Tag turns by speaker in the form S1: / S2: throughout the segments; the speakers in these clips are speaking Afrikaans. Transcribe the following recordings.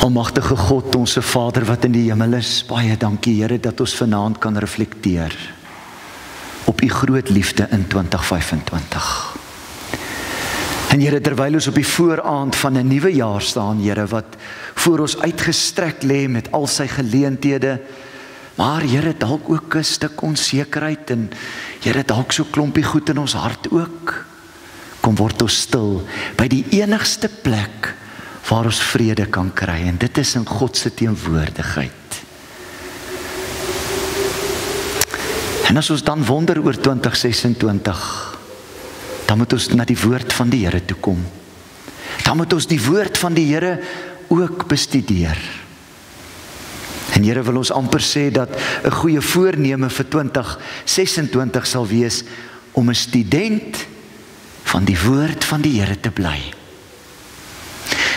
S1: Almagtige God, onze Vader wat in die hemel is, baie dankie Here dat ons vanaand kan reflekteer op u groot liefde in 2025. En Here, terwyl ons op die vooraand van 'n nuwe jaar staan, Here, wat voor ons uitgestrek lê met al sy geleenthede, maar Here, dalk ook 'n stuk onsekerheid en Here, dalk so klompie goed in ons hart ook. Kom word ons stil by die enigste plek waar ons vrede kan kry, en dit is in God se teenwoordigheid. En as ons dan wonder oor 2026, dan moet ons na die woord van die Here toe kom. Dan moet ons die woord van die Here ook bestudeer. En Here, wil ons amper sê dat 'n goeie voorneme vir 2026 sal wees om 'n student van die woord van die Here te bly.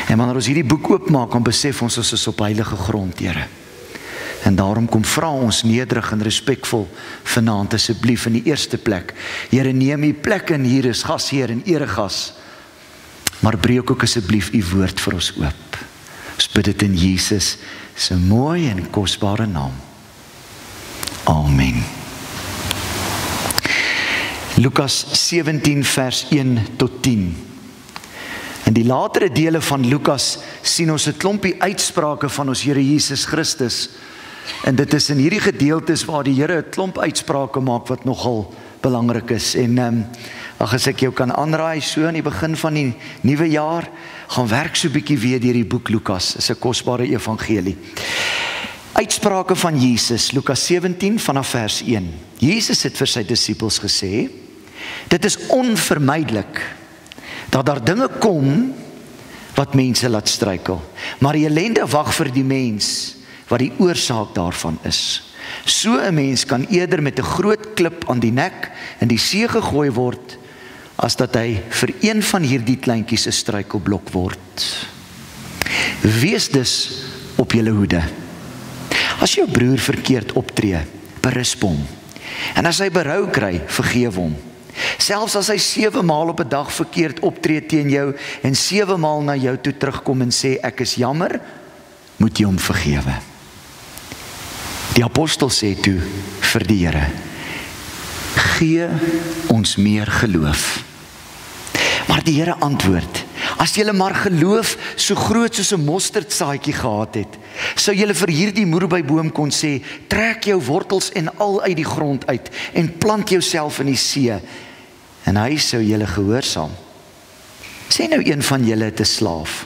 S1: En wanneer ons hierdie boek oopmaak, dan besef ons is op heilige grond, Here. En daarom kom vra ons nederig en respekvol vanaand asseblief in die eerste plek. Here, neem u plek in, hier is gasheer en eregas. Maar breek ook asseblief u woord vir ons oop. Ons bid dit in Jesus se mooi en kosbare naam. Amen. Lukas 17 vers 1 tot 10. In die latere dele van Lukas sien ons 'n klompie uitsprake van ons Here Jesus Christus. En dit is in hierdie gedeeltes waar die Here 'n klomp uitsprake maak wat nogal belangrik is. En as ek jou kan aanraai, so aan die begin van die nuwe jaar, gaan werk so 'n bietjie weer deur die boek Lukas. Is 'n kosbare evangelie. Uitsprake van Jesus, Lukas 17 vanaf vers 1. Jesus het vir sy disippels gesê, dit is onvermydelik dat daar dinge kom wat mense laat struikel. Maar die ellende wag vir die mens wat die oorsaak daarvan is. So 'n mens kan eerder met 'n groot klip aan die nek in die see gegooi word, as dat hy vir een van hierdie kleintjies 'n struikelblok word. Wees dus op julle hoede. As jou broer verkeerd optree, berisp hom. En as hy berou kry, vergewe hom. Selfs as hy 7 maal op 'n dag verkeerd optree teen jou en 7 maal na jou toe terugkom en sê ek is jammer, moet jy hom vergewe. Die apostel sê toe vir die Here, gee ons meer geloof. Maar die Here antwoord, as julle maar geloof so groot soos 'n mosterdsaadjie gehad het, sou julle vir hierdie moerbeiboom kon sê, trek jou wortels en al uit die grond uit en plant jouself in die see, en hy sou julle gehoorsaam. Sê nou een van julle het 'n slaaf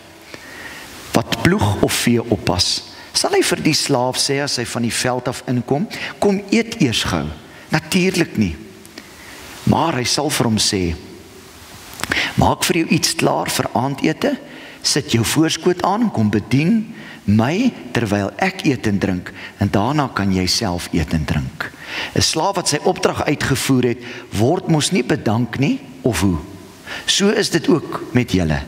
S1: wat ploeg of vee oppas. Sal hy vir die slaaf sê as hy van die veld af inkom, kom eet eers gou? Natuurlik nie. Maar hy sal vir hom sê, maak vir jou iets klaar vir aandete, sit jou voorskoot aan, kom bedien my terwyl ek eet en drink, en daarna kan jy self eet en drink. 'n Slaaf wat sy opdrag uitgevoer het, word mos nie bedank nie, of hoe? So is dit ook met julle.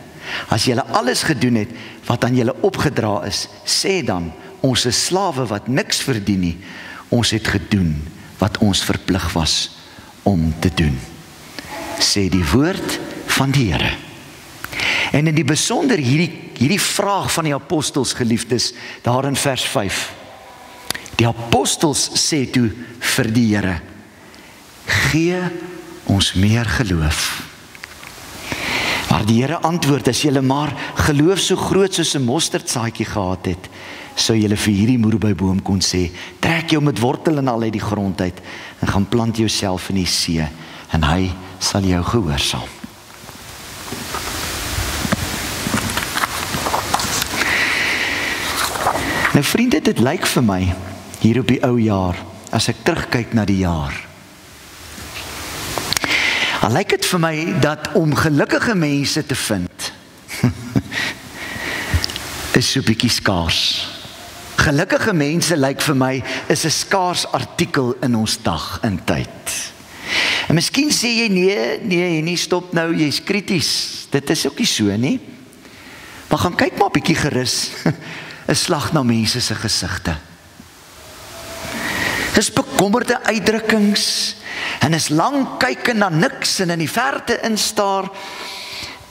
S1: As julle alles gedoen het wat aan julle opgedra is, sê dan, ons is slawe wat niks verdien nie, ons het gedoen wat ons verplig was om te doen. Sê die woord van die Here. En in die besonder hierdie vraag van die apostels, geliefdes, daar in vers 5. Die apostels sê toe vir die Here, gee ons meer geloof. Maar die Here antwoord, as julle maar geloof so groot soos 'n mosterdsaadjie gehad het, sou julle vir hierdie moerbeiboom kon sê, trek jou met wortel en al uit die grond uit, en gaan plant jouself in die see, en hy sal jou gehoorsaam. Nou vriende, dit lyk vir my, hier op die ou jaar, as ek terugkyk na die jaar, dan lyk dit vir my dat om gelukkige mense te vind, is so bietjie skaars. Gelukkige mense lyk vir my is 'n skaars artikel in ons dag en tyd. En miskien sê jy nee, stop nou, jy's krities. Dit is ook nie so nie. Maar gaan kyk maar bietjie gerus 'n slag na mense se gesigte. Dis bekommerde uitdrukkings en is lang kyk na niks en in die verte instaar.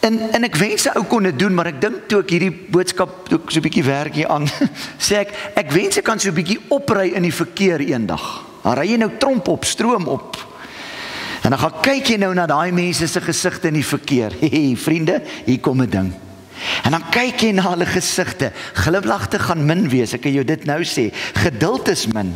S1: En ek wens ou kon dit doen, maar ek dink toe ek hierdie boodskap toe ek so 'n bietjie werk hier aan, sê ek wens ek kan so 'n bietjie opry in die verkeer eendag. Dan ry jy nou tromp op, stroom op. En dan gaan kyk jy nou na daai mense se gesigte in die verkeer. Hey, vriende, hier kom 'n ding. En dan kyk jy na hulle gesigte. Glimlagte gaan min wees, ek kan jou dit nou sê. Geduld is min.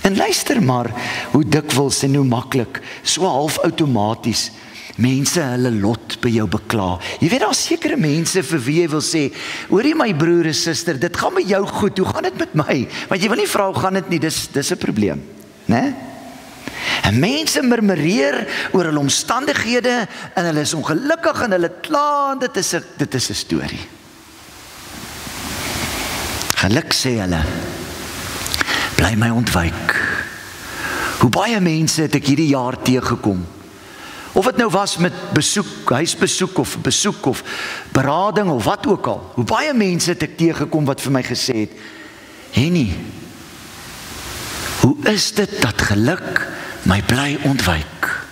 S1: En luister maar hoe dikwels en hoe maklik, so half outomaties mense hulle lot by jou bekla. Jy weet daar sekere mense vir wie jy wil sê, hoorie my broer en suster, dit gaan met jou goed, hoe gaan dit met my? Want jy wil nie vra hoe gaan dit nie, dis 'n probleem, né? En mense murmureer oor hulle omstandighede en hulle is ongelukkig en hulle kla en dit is 'n storie. Geluk sê hulle, bly my ontwyk. Hoe baie mense het ek hierdie jaar teëgekom. Of dit nou was met besoek, huisbesoek of besoek of berading of wat ook al. Hoe baie mense het ek teëgekom wat vir my gesê het, Henny, hoe is dit dat geluk my bly ontwyk?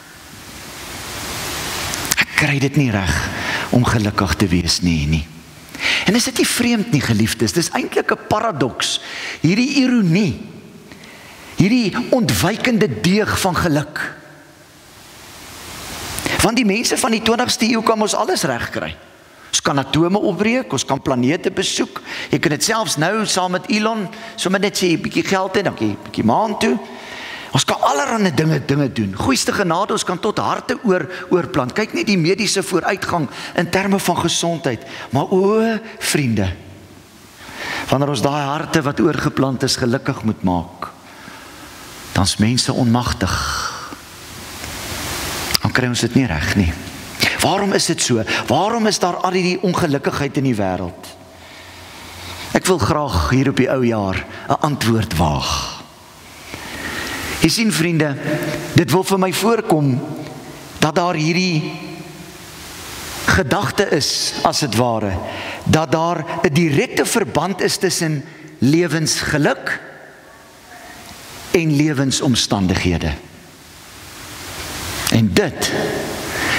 S1: Ek kry dit nie reg om gelukkig te wees nie. En is dit nie vreemd nie, geliefdes? Dis eintlik 'n paradoks. Hierdie ironie, hierdie ontwykende deeg van geluk. Want die mense van die 20ste eeu kan ons alles regkry. Ons kan atome opbreek, ons kan planete besoek. Jy kan dit selfs nou saam met Elon, sommer net sê 'n bietjie geld hê, dan kan jy 'n bietjie maan toe. Ons kan allerlei dinge doen. Goeiste genade, ons kan tot harte oorplant. Kyk net die mediese vooruitgang in terme van gesondheid. Maar o, vriende, wanneer ons daai harte wat oorgeplant is gelukkig moet maak, dan's mense onmagtig. Dan kry ons dit nie reg nie. Waarom is dit so? Waarom is daar al die ongelukkigheid in die wêreld? Ek wil graag hier op die ou jaar 'n antwoord waag. Jy sien vriende, dit wil vir my voorkom dat daar hierdie gedagte is, as dit ware, dat daar 'n direkte verband is tussen lewensgeluk en lewensomstandighede. En dit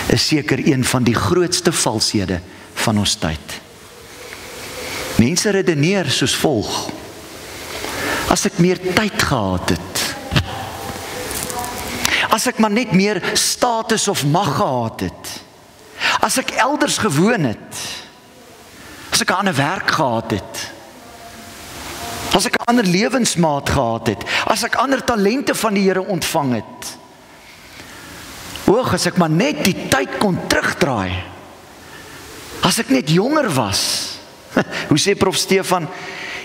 S1: is seker een van die grootste valshede van ons tyd. Mense redeneer soos volg: as ek meer tyd gehad het, as ek maar net meer status of mag gehad het, as ek elders gewoon het, as ek 'n ander werk gehad het, as ek 'n ander lewensmaat gehad het, as ek ander talente van die Here ontvang het, as ek maar net die tyd kon terugdraai, as ek net jonger was. Hoe sê prof Stefan,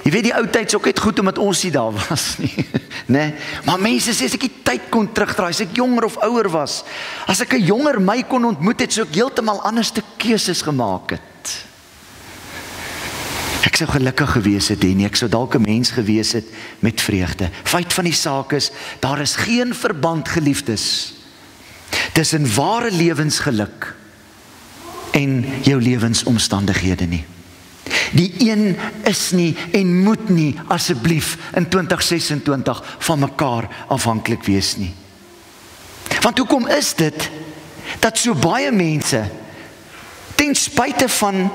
S1: jy weet die ou tyd is ook net goed omdat ons nie daar was nie, nee? Maar mense sê as ek die tyd kon terugdraai, as ek jonger of ouer was, as ek 'n jonger my kon ontmoet het, sou ek heeltemal anders te keuses gemaak het. Ek sou gelukkig gewees het en ek sou dalk 'n mens gewees het met vreugde. Feit van die saak is, daar is geen verband, geliefdes, tussen ware lewensgeluk en jou lewensomstandighede nie. Die een is nie en moet nie asseblief in 2026 van mekaar afhanklik wees nie. Want hoekom is dit dat so baie mense ten spyte van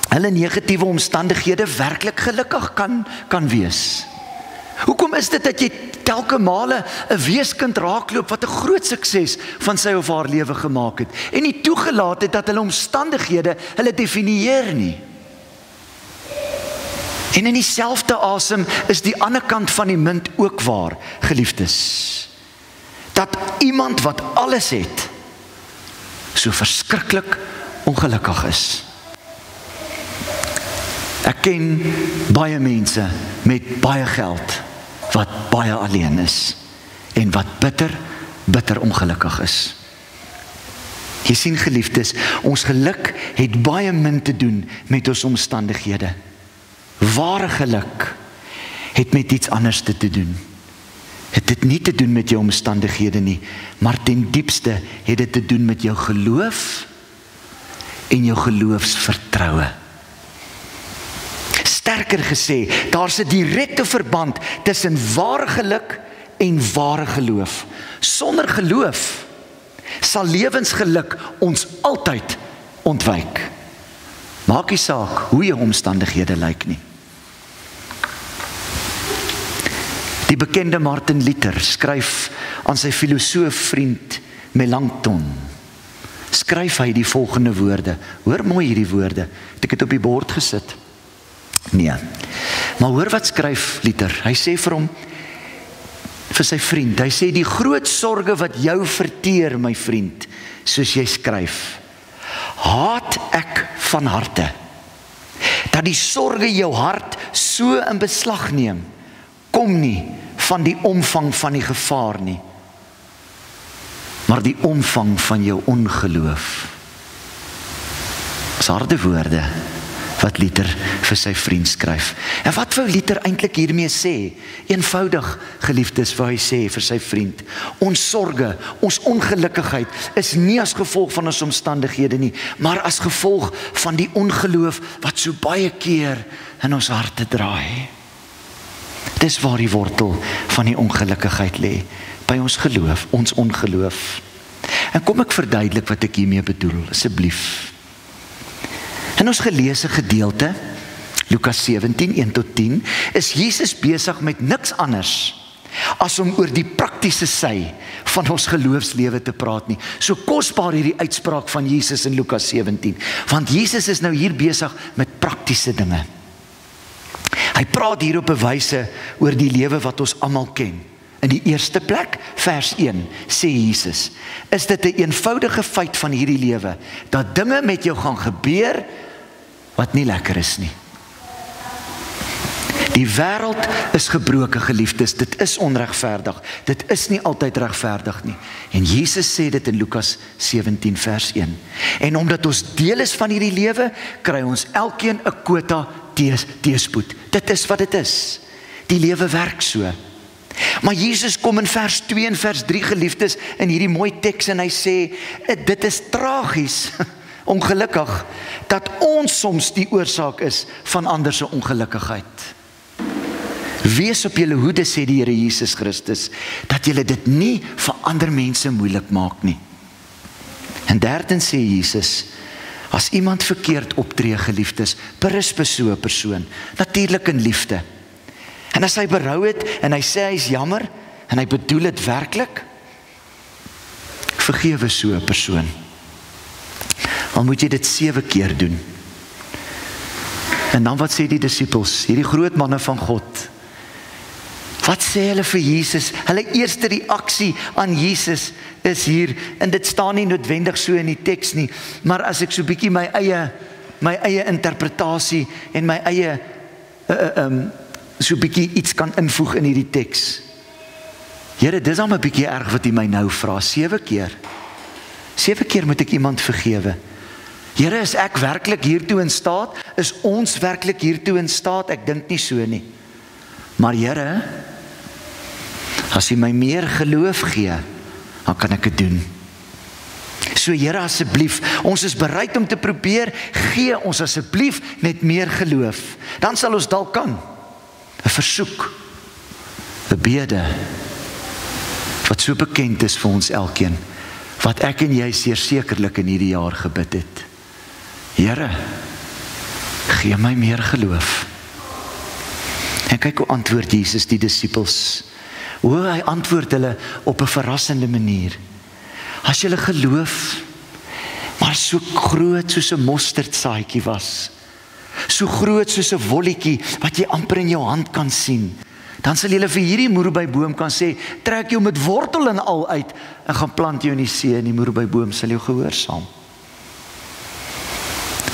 S1: hulle negatiewe omstandighede werklik gelukkig kan wees? Hoekom is dit dat jy telke male 'n weeskind raakloop wat 'n groot sukses van sy of haar lewe gemaak het en nie toegelaat het dat hulle omstandighede hulle definieer nie? En in dieselfde asem is die ander kant van die munt ook waar, geliefdes. Dat iemand wat alles het, so verskriklik ongelukkig is. Ek ken baie mense met baie geld wat baie alleen is en wat bitter ongelukkig is. Jy sien geliefdes, ons geluk het baie min te doen met ons omstandighede. Ware geluk het met iets anders te doen. Het dit nie te doen met jou omstandighede nie, maar ten diepste het dit te doen met jou geloof en jou geloofsvertroue. Sterker gesê, daar's 'n direkte verband tussen ware geluk en ware geloof. Sonder geloof sal lewensgeluk ons altyd ontwyk. Maak nie saak hoe jou omstandighede lyk nie. Die bekende Martin Luther skryf aan sy filosoofvriend Melanchthon. Skryf hy die volgende woorde. Hoor mooi hierdie woorde. Het ek dit op die bord gesit? Nee. Maar hoor wat skryf Luther. Hy sê vir hom, vir sy vriend, hy sê die groot sorge wat jou verteer, my vriend, soos jy skryf, haat ek van harte, dat die sorge jou hart so in beslag neem, kom nie van die omvang van die gevaar nie, maar die omvang van jou ongeloof. Dis harde woorde wat Luther vir sy vriend skryf. En wat wou Luther eintlik hiermee sê? Eenvoudig, geliefdes, wou hy sê vir sy vriend, ons sorge, ons ongelukkigheid is nie as gevolg van ons omstandighede nie, maar as gevolg van die ongeloof wat so baie keer in ons harte draai. Dis waar die wortel van die ongelukkigheid lê, by ons geloof, ons ongeloof. En kom ek verduidelik wat ek hiermee bedoel, asseblief. In ons geleesde gedeelte, Lukas 17, 1-10, is Jesus besig met niks anders as om oor die praktiese sy van ons geloofslewe te praat nie. So kosbaar hierdie uitspraak van Jesus in Lukas 17, want Jesus is nou hier besig met praktiese dinge. Hy praat hier op 'n wyse oor die lewe wat ons almal ken. In die eerste plek, vers 1, sê Jesus, is dit 'n eenvoudige feit van hierdie lewe, dat dinge met jou gaan gebeur, wat nie lekker is nie. Die wêreld is gebroken, geliefdes, dit is onregverdig, dit is nie altyd regverdig nie. En Jesus sê dit in Lukas 17 vers 1. En omdat ons deel is van hierdie lewe, kry ons elkeen 'n kwota teëspoed. Dit is wat dit is. Die lewe werk so. Maar Jesus kom in vers 2 en vers 3, geliefdes, in hierdie mooi teks, en hy sê, dit is tragies, ongelukkig, dat ons soms die oorsaak is van ander se ongelukkigheid. Wees op julle hoede, sê die Here Jesus Christus, dat julle dit nie vir ander mense moeilik maak nie. En derdens sê Jesus, as iemand verkeerd optree, geliefdes, berisp so 'n persoon, natuurlik in liefde. En as hy berou het, en hy sê hy is jammer, en hy bedoel dit werklik, vergewe so 'n persoon. Al moet jy dit 7 keer doen. En dan wat sê die disippels, hierdie groot manne van God, wat sê hulle vir Jesus? Hulle eerste reaksie aan Jesus is hier, en dit staan nie noodwendig so in die teks nie, maar as ek so bietjie my eie interpretasie en my eie so bietjie iets kan invoeg in hierdie teks. Here, dis al 'n bietjie erg wat U my nou vra, 7 keer. 7 keer moet ek iemand vergewe. Here, is ek werklik hiertoe in staat? Is ons werklik hiertoe in staat? Ek dink nie so nie. Maar Here, as U my meer geloof gee, dan kan ek dit doen. So Here, asseblief, ons is bereid om te probeer, gee ons asseblief net meer geloof. Dan sal ons dalk kan 'n versoek, 'n bede, wat so bekend is vir ons elkeen, wat ek en jy sekerlik in hierdie jaar gebid het. Here, gee my meer geloof. En kyk hoe antwoord Jesus die disippels. Hoe hy antwoord hulle op 'n verrassende manier. As julle geloof maar so groot soos 'n mosterdsaadjie was, so groot soos 'n wolletjie wat jy amper in jou hand kan sien, dan sal julle vir hierdie moerbeiboom kan sê, trek jou met wortel en al uit en gaan plant jou in die see, en die moerbeiboom sal jou gehoorsaam.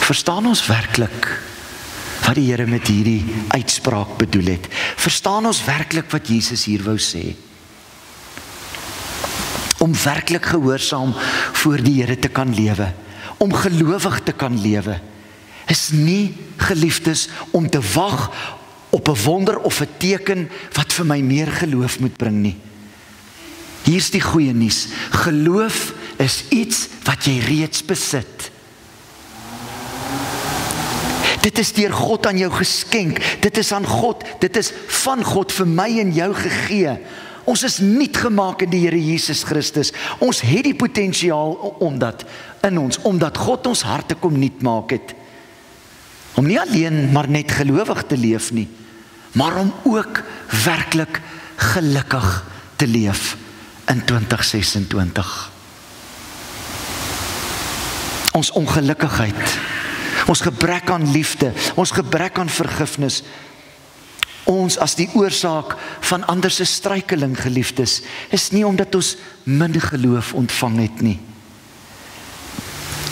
S1: Verstaan ons werklik wat die Here met hierdie uitspraak bedoel het? Verstaan ons werklik wat Jesus hier wou sê? om werklik gehoorsaam voor die Here te kan lewe, om gelowig te kan lewe, is nie, geliefdes, om te wag op 'n wonder of 'n teken wat vir my meer geloof moet bring nie. Hier's die goeie nuus. Geloof is iets wat jy reeds besit. Dit is deur God aan jou geskenk. Dit is aan God, dit is van God vir my en jou gegee. Ons is nuut gemaak in die Here Jesus Christus. Ons het die potensiaal omdat God ons harte kom nuut maak het. Om nie alleen maar net gelowig te leef nie, maar om ook werklik gelukkig te leef in 2026. Ons ongelukkigheid, ons gebrek aan liefde, ons gebrek aan vergifnis, ons as die oorsaak van ander se struikeling, geliefdes, is nie omdat ons min geloof ontvang het nie.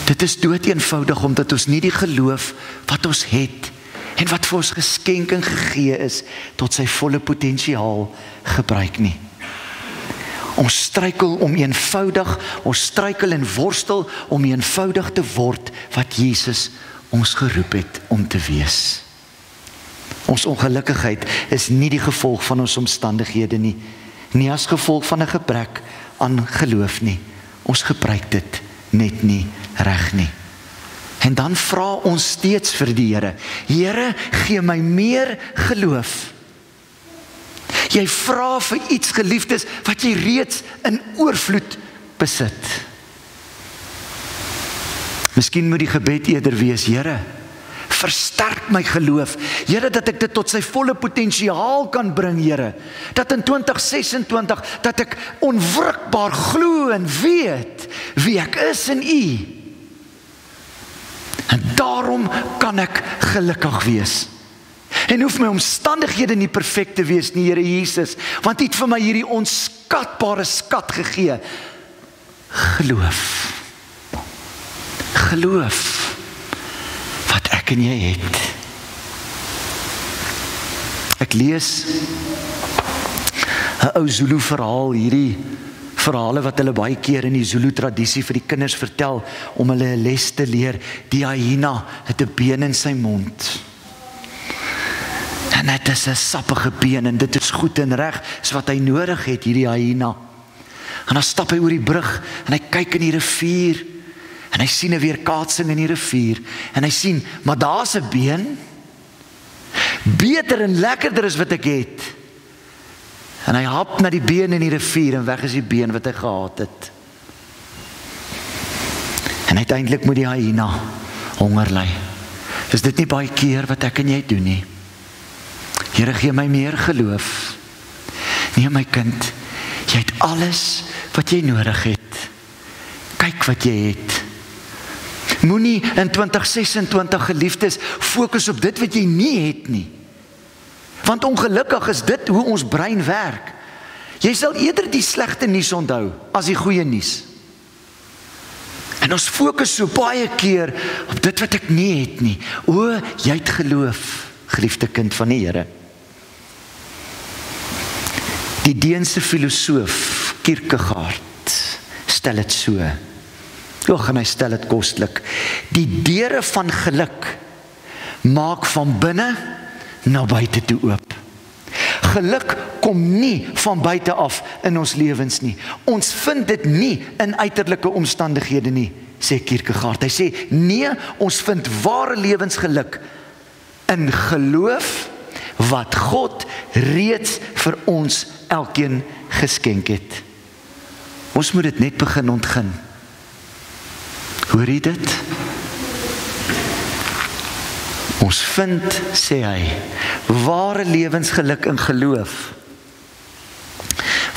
S1: Dit is doeteenvoudig omdat ons nie die geloof wat ons het en wat vir ons geskenk en gegee is tot sy volle potensiaal gebruik nie. Ons struikel om eenvoudig, ons struikel en worstel om eenvoudig te word wat Jesus ons geroep het om te wees. Ons ongelukkigheid is nie die gevolg van ons omstandighede nie, nie as gevolg van 'n gebrek aan geloof nie. Ons gebruik dit net nie reg nie. En dan vra ons steeds vir die Here, Here, gee my meer geloof. Jy vra vir iets, geliefdes, wat jy reeds in oorvloed besit. Miskien moet die gebed eerder wees, Here, versterk my geloof. Here, dat ek dit tot sy volle potensiaal kan bring, Here. Dat in 2026, dat ek onwrikbaar glo en weet wie ek is in U. En daarom kan ek gelukkig wees. En hoef my omstandighede nie perfek te wees nie, Here Jesus, want U het vir my hierdie onskatbare skat gegee. Geloof. Geloof wat ek en jy het. Ek lees 'n ou Zulu verhaal, hierdie verhale wat hulle baie keer in die Zulu tradisie vir die kinders vertel om hulle 'n les te leer. Die hyena het 'n been in sy mond. En dit is 'n sappige been en dit is goed en reg, is wat hy nodig het, hierdie hyena. En dan stap hy oor die brug en hy kyk in die rivier en hy sien 'n weerkaatsing in die rivier en hy sien, maar daar's 'n been, beter en lekkerder as wat ek het. En hy hap na die been in die rivier en weg is die been wat hy gehaat het. En uiteindelik moet die hyena honger ly. Is dit nie baie keer wat ek en jy doen nie? Here, gee my meer geloof. Nee, my kind, jy het alles wat jy nodig het. Kyk wat jy het. Moenie in 2026, geliefdes, fokus op dit wat jy nie het nie. Want ongelukkig is dit hoe ons brein werk. Jy sal eerder die slegte nuus onthou as die goeie nuus. En ons fokus so baie keer op dit wat ek nie het nie. O, jy het geloof, geliefde kind van die Here. Die Deense filosoof Kierkegaard stel dit so. En hy stel dit kostelik. Die deure van geluk maak van binne na buite toe oop. Geluk kom nie van buite af in ons lewens nie. Ons vind dit nie in uiterlike omstandighede nie, sê Kierkegaard. Hy sê, nee, ons vind ware lewensgeluk in geloof wat God reeds vir ons elkeen geskenk het. Ons moet dit net begin ontgin. Hoor jy dit? Ons vind, sê hy, ware lewensgeluk in geloof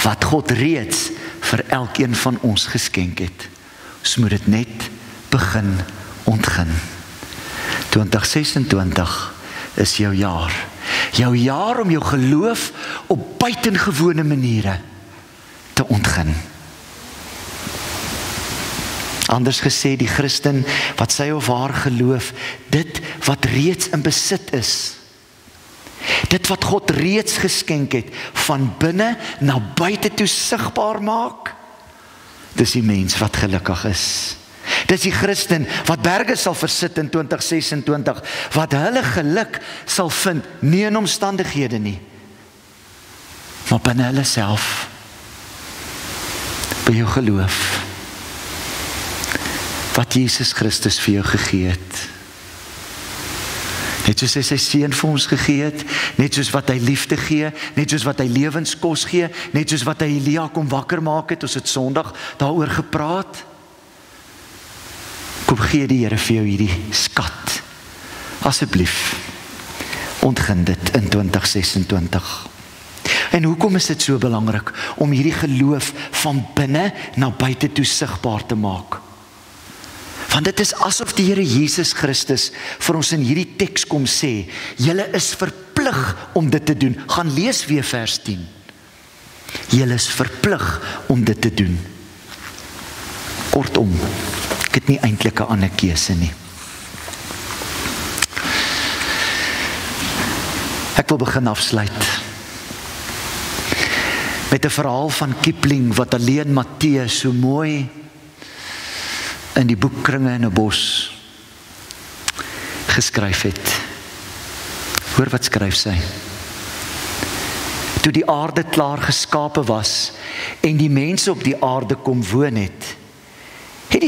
S1: wat God reeds vir elkeen van ons geskenk het. Ons moet dit net begin ontgin. 2026 is jou jaar. Jou jaar om jou geloof op buitengewone maniere te ontgin. Anders gesê, die Christen wat sy of haar geloof, dit wat reeds in besit is, dit wat God reeds geskenk het, van binne na buite toe sigbaar maak, Dis die mens wat gelukkig is. Dis die Christen wat berge sal versit in 2026, wat hulle geluk sal vind, nie in omstandighede nie, maar binne hulle self, by jou geloof, wat Jesus Christus vir jou gegee het. Net soos hy sy seun vir ons gegee het, net soos wat hy liefde gee, net soos wat hy lewenskos gee, net soos wat hy Elia kom wakker maak het, ons het Sondag daaroor gepraat. Kom gee die Here vir jou hierdie skat. Asseblief, ontgin dit in 2026. En hoekom is dit so belangrik om hierdie geloof van binne na buite toe sigbaar te maak? Want dit is asof die Here Jesus Christus vir ons in hierdie teks kom sê, julle is verplig om dit te doen. Gaan lees weer vers 10. Julle is verplig om dit te doen. Kortom, ek het nie eintlik 'n ander keuse nie. Ek wil begin afsluit met 'n verhaal van Kipling wat alleen Matteus so mooi in die boekkringe in 'n bos geskryf het. Hoor wat skryf sy. Toe die aarde klaar geskape was en die mense op die aarde kom woon het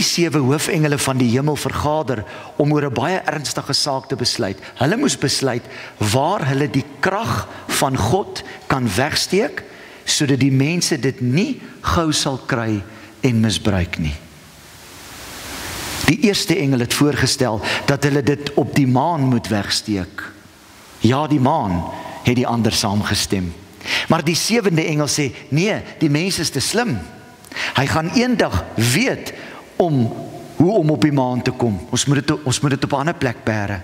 S1: die 7 hoofengele van die hemel vergader om oor 'n baie ernstige saak te besluit. Hulle moes besluit waar hulle die krag van God kan wegsteek, sodat die mense dit nie gou sal kry en misbruik nie. Die eerste engel het voorgestel dat hulle dit op die maan moet wegsteek. Ja, die maan, het die ander saamgestem. Maar die 7de engel sê, nee, die mens is te slim. Hy gaan eendag weet hoe om op die maan te kom. Ons moet dit op 'n ander plek bære.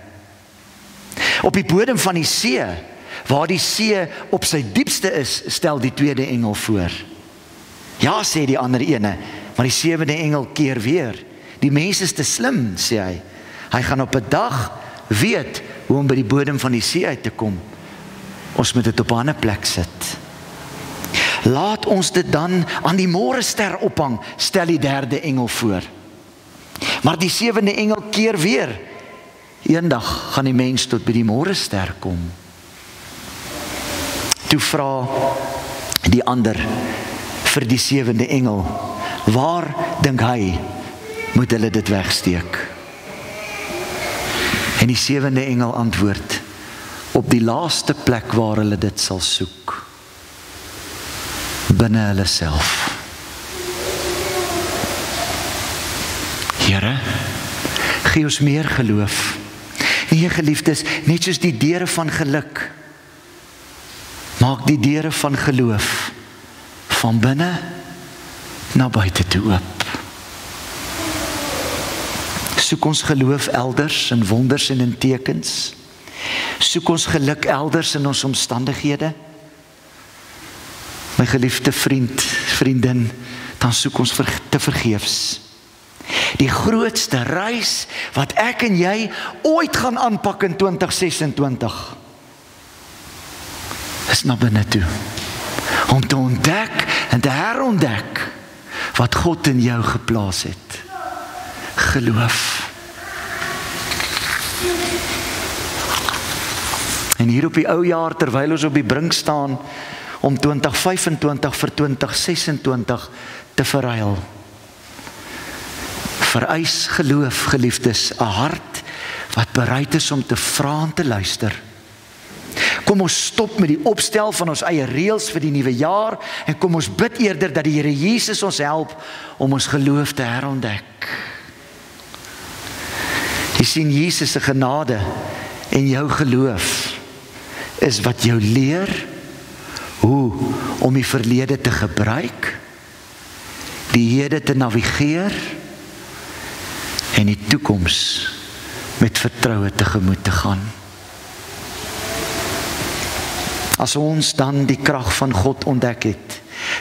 S1: Op die bodem van die see, waar die see op sy diepste is, stel die 2de engel voor. Ja, sê die ander ene, maar die 7de engel keer weer. Die mens is te slim, sê hy. Hy gaan op 'n dag weet hoe om by die bodem van die see uit te kom. Ons moet dit op 'n ander plek sit. Laat ons dit dan aan die môrester ophang, stel die 3de engel voor. Maar die 7de engel keer weer. Eendag gaan die mens tot by die môrester kom. Toe vra die ander vir die 7de engel, waar dink hy moet hulle dit wegsteek? En die 7de engel antwoord, op die laaste plek waar hulle dit sal soek, binne hulle self. Here, gee ons meer geloof. Nee, geliefdes, net soos die deure van geluk, maak die deure van geloof van binne na buite toe oop. Soek ons geloof elders in wonders en in tekens? Soek ons geluk elders in ons omstandighede? My geliefde vriend, vriendin, dan soek ons te vergeefs. Die grootste reis wat ek en jy ooit gaan aanpak in 2026 is na binne toe. Om te ontdek en te herontdek wat God in jou geplaas het. Geloof. En hier op die ou jaar, terwyl ons op die brink staan om 2025 vir 2026 te verruil, vereis geloof, geliefdes, 'n hart wat bereid is om te vra en te luister. Kom ons stop met die opstel van ons eie reëls vir die nuwe jaar en kom ons bid eerder dat die Here Jesus ons help om ons geloof te herontdek. Jy sien, Jesus se genade en jou geloof is wat jou leer hoe om die verlede te gebruik, die hede te navigeer en die toekoms met vertroue tegemoet te gaan. As ons dan die krag van God ontdek het,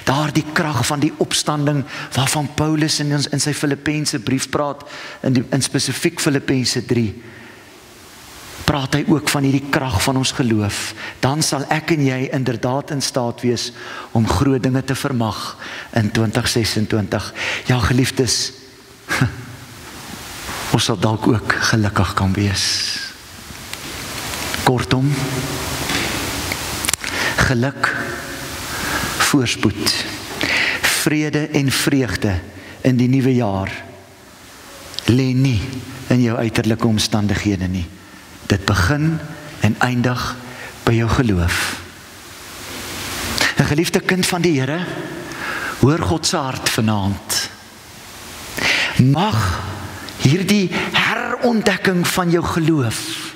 S1: daardie krag van die opstanding waarvan Paulus in sy Filippense brief praat, in spesifiek Filippense 3, praat hy ook van hierdie krag van ons geloof. Dan sal ek en jy inderdaad in staat wees om groot dinge te vermag in 2026. Ja, geliefdes, ons sal dalk ook gelukkig kan wees. Kortom, geluk, voorspoed, vrede en vreugde in die nuwe jaar lê nie in jou uiterlike omstandighede nie. Dit begin en eindig by jou geloof. 'n Geliefde kind van die Here, hoor God se hart vanaand. Mag hierdie herontdekking van jou geloof,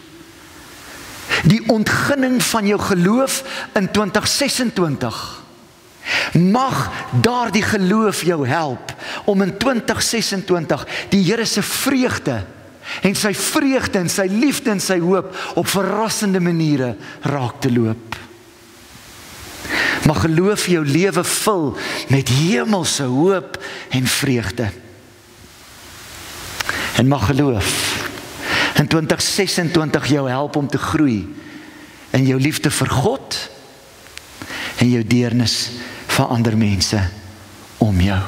S1: die ontginning van jou geloof in 2026, mag daardie geloof jou help om in 2026 die Here se vreugde en sy vreugde en sy liefde en sy hoop op verrassende maniere raak te loop. Mag geloof jou lewe vul met hemelse hoop en vreugde. En mag geloof in 2026 jou help om te groei in jou liefde vir God en jou deernis vir ander mense om jou.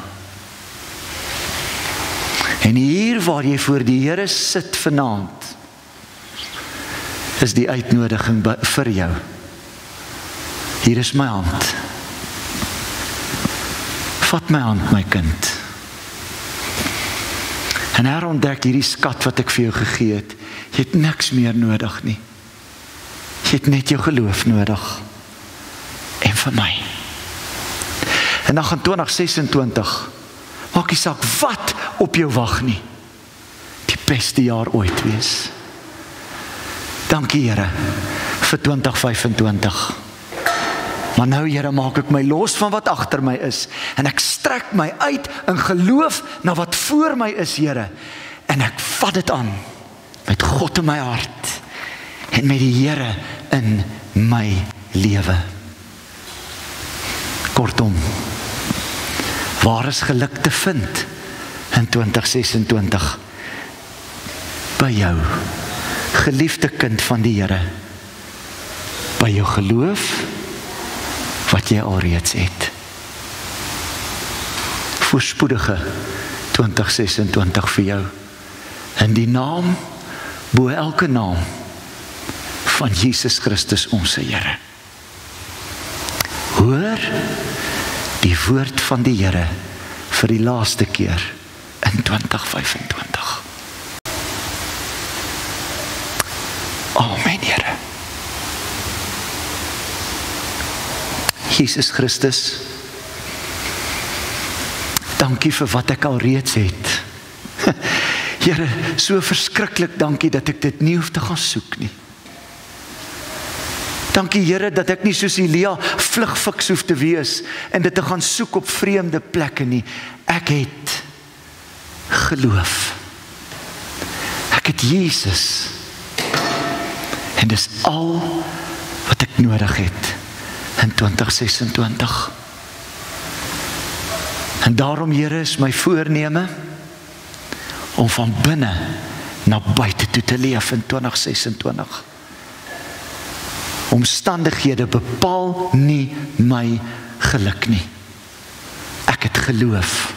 S1: En hier waar jy voor die Here sit vanaand, is die uitnodiging vir jou. Hier is my hand. Vat my hand, my kind. En herontdek hierdie skat wat ek vir jou gegee het. Jy het niks meer nodig nie. Jy het net jou geloof nodig. En vir my. En dan gaan 2026, maak nie saak wat op jou wag nie, die beste jaar ooit wees. Dankie Here vir 2025. Maar nou Here, maak ek my los van wat agter my is, en ek strek my uit in geloof na wat voor my is, Here, en ek vat dit aan met God in my hart en met die Here in my lewe. Kortom, waar is geluk te vind in 2026? By jou, geliefde kind van die Here. By jou geloof wat jy alreeds het. Voorspoedige 2026 vir jou. In die naam, bo elke naam, van Jesus Christus ons Here. Hoor die woord van die Here vir die laaste keer in 2025. Amen, Here. Jesus Christus, dankie vir wat ek al reeds het. Here, so verskriklik dankie dat ek dit nie hoef te gaan soek nie. Dankie Here dat ek nie soos Elia vlugfiks hoef te wees en dit te gaan soek op vreemde plekke nie. Ek het geloof. Ek het Jesus. En dis al wat ek nodig het in 2026. En daarom Here is my voorneme om van binne na buite toe te leef in 2026. Omstandighede bepaal nie my geluk nie. Ek het geloof.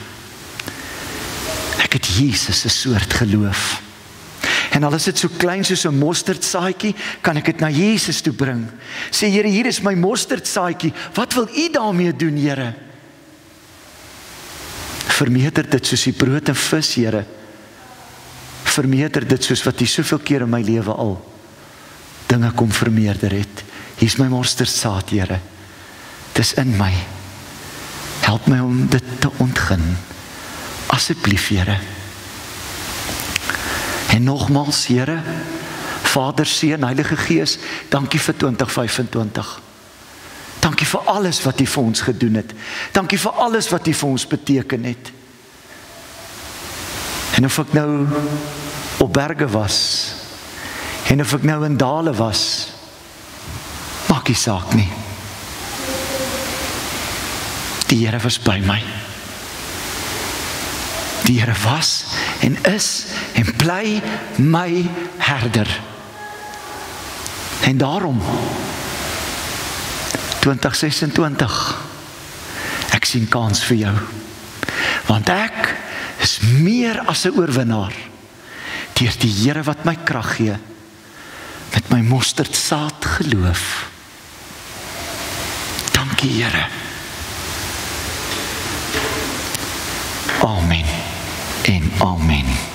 S1: Ek het Jesus 'n soort geloof. En al is dit so klein soos 'n mosterdsaadjie, kan ek dit na Jesus toe bring. Sê Here, hier is my mosterdsaadjie. Wat wil U daarmee doen, Here? Vermeerder dit soos die brood en vis, Here. Vermeerder dit soos wat U soveel keer in my lewe al dinge kom vermeerder het. Hier is my mosterdsaad, Here. Dis in my. Help my om dit te ontgin. Asseblief, Here. En nogmaals, Here, Vader, Seun, Heilige Gees, dankie vir 2025. Dankie vir alles wat U vir ons gedoen het. Dankie vir alles wat U vir ons beteken het. En of ek nou op berge was, en of ek nou in dale was, maak nie saak nie. Die Here was by my. Die Here was en is en bly my herder. En daarom 2026, ek sien kans vir jou, want ek is meer as 'n oorwinnaar deur die Here wat my krag gee, met my mosterdsaad geloof. Dankie Here. Amen en amen.